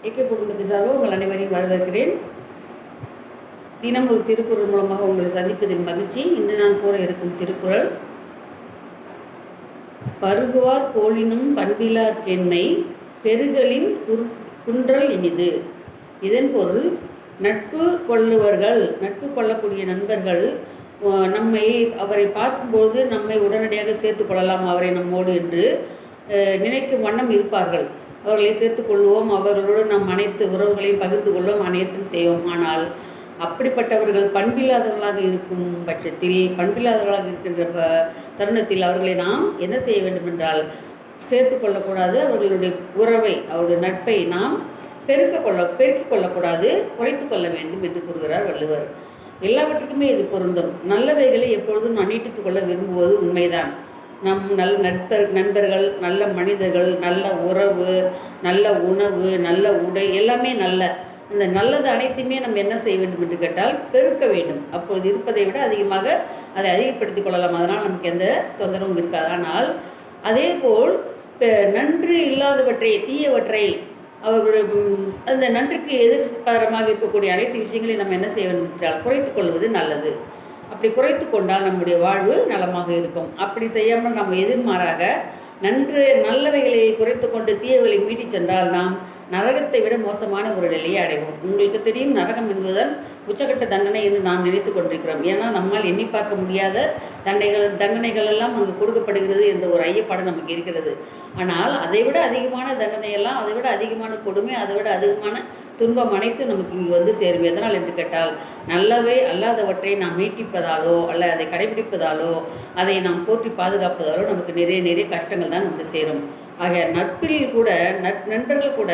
AK குடும்பத்தை சார்பாக உங்கள் அனைவரையும் வரவேற்கிறேன். தினம் ஒரு திருக்குறள் மூலமாக உங்களை சந்திப்பதில் மகிழ்ச்சி. இன்று நான் கூற இருக்கும் திருக்குறள், பருகுவார் போலினும் பண்பிலார் கேண்மை பெருகலின் குன்றல் இனிது. இதன் பொருள், நட்பு கொள்ளக்கூடிய நண்பர்கள் அவரை பார்க்கும்போது நம்மை உடனடியாக சேர்த்து கொள்ளலாம், அவரை நம்மோடு என்று நினைக்கும் வண்ணம் இருப்பார்கள். அவர்களை சேர்த்துக்கொள்வோம், அவர்களோடு நாம் அனைத்து உறவுகளையும் பகிர்ந்து கொள்வோம், அனைத்தும் செய்வோம். ஆனால் அப்படிப்பட்டவர்கள் பண்பில்லாதவர்களாக இருக்கும் பட்சத்தில், பண்பில்லாதவர்களாக இருக்கின்ற தருணத்தில் அவர்களை நாம் என்ன செய்ய வேண்டும் என்றால், சேர்த்து கொள்ளக்கூடாது. அவர்களுடைய உறவை, அவருடைய நட்பை நாம் பெருக்கிக் கொள்ளக்கூடாது, குறைத்து கொள்ள வேண்டும் என்று கூறுகிறார் வள்ளுவர். எல்லாவற்றுக்குமே இது பொருந்தும். நல்லவைகளை எப்பொழுதும் நான் நீட்டித்துக் கொள்ள விரும்புவது உண்மைதான். நல்ல நண்பர்கள், நல்ல மனிதர்கள், நல்ல உறவு, நல்ல உணவு, நல்ல உடை, எல்லாமே இந்த நல்லது அனைத்துமே நம்ம என்ன செய்ய வேண்டும் என்று கேட்டால் பெருக்க வேண்டும். அப்பொழுது இருப்பதை விட அதிகமாக அதை அதிகப்படுத்திக் கொள்ளலாம். அதனால் நமக்கு எந்த தொந்தரவும் இருக்காது. ஆனால் அதே போல் நன்றி இல்லாதவற்றை, தீயவற்றை, அவர்களுடைய அந்த நன்றிக்கு எதிர்பாரமாக இருக்கக்கூடிய அனைத்து விஷயங்களையும் நம்ம என்ன செய்ய வேண்டும் என்றால் குறைத்து கொள்வது நல்லது. அப்படி குறைத்து கொண்டால் நம்முடைய வாழ்வு நலமாக இருக்கும். அப்படி செய்யாமல் நம்ம எதிர்மாறாக நல்லவைகளை குறைத்து கொண்டு தீயவைகளை மீட்டி சென்றால் நாம் நரகத்தை விட மோசமான ஒரு நிலையை அடைவோம். உங்களுக்கு தெரியும், நரகம் என்பதுதான் உச்சகட்ட தண்டனை என்று நாம் நினைத்து கொண்டிருக்கிறோம். ஏன்னா நம்மால் எண்ணி பார்க்க முடியாத தண்டனைகள் எல்லாம் அங்கு கொடுக்கப்படுகிறது என்ற ஒரு ஐயப்பாடு நமக்கு இருக்கிறது. ஆனால் அதைவிட அதிகமான தண்டனையெல்லாம், அதை விட அதிகமான கொடுமை, அதை விட அதிகமான துன்பம் அனைத்தும் நமக்கு இங்கு வந்து சேரும். எதனால் என்று கேட்டால், நல்லவை அல்லாதவற்றை நாம் நீட்டிப்பதாலோ அல்ல அதை கடைபிடிப்பதாலோ அதை நாம் போற்றி பாதுகாப்பதாலோ நமக்கு நிறைய கஷ்டங்கள் தான் வந்து சேரும். ஆக நட்பில் கூட நண்பர்கள் கூட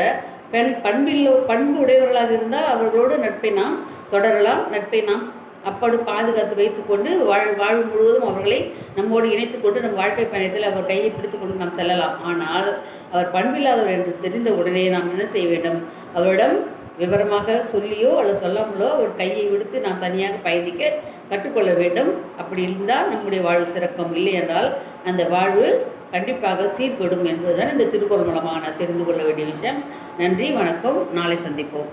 பண்பு உடையவர்களாக இருந்தால் அவர்களோடு நட்பை நாம் தொடரலாம். நட்பை நாம் அப்படி பாதுகாத்து வைத்துக்கொண்டு வாழ்வு முழுவதும் அவர்களை நம்மோடு இணைத்துக்கொண்டு நம் வாழ்க்கை பயணத்தில் அவர் கையை பிடித்துக்கொண்டு நாம் செல்லலாம். ஆனால் அவர் பண்பில்லாதவர் என்று தெரிந்த உடனே நாம் என்ன செய்ய வேண்டும்? அவரிடம் விவரமாக சொல்லியோ அல்லது சொல்லாமலோ அவர் கையை விடுத்து நாம் தனியாக பயணிக்க கற்றுக்கொள்ள வேண்டும். அப்படி இருந்தால் நம்முடைய வாழ்வு சிறக்கும். இல்லை என்றால் அந்த வாழ்வு கண்டிப்பாக சீர்கெடும் என்பதுதான் இந்த திருக்குறள் மூலமாக நான் தெரிந்து கொள்ள வேண்டிய விஷயம். நன்றி, வணக்கம். நாளை சந்திப்போம்.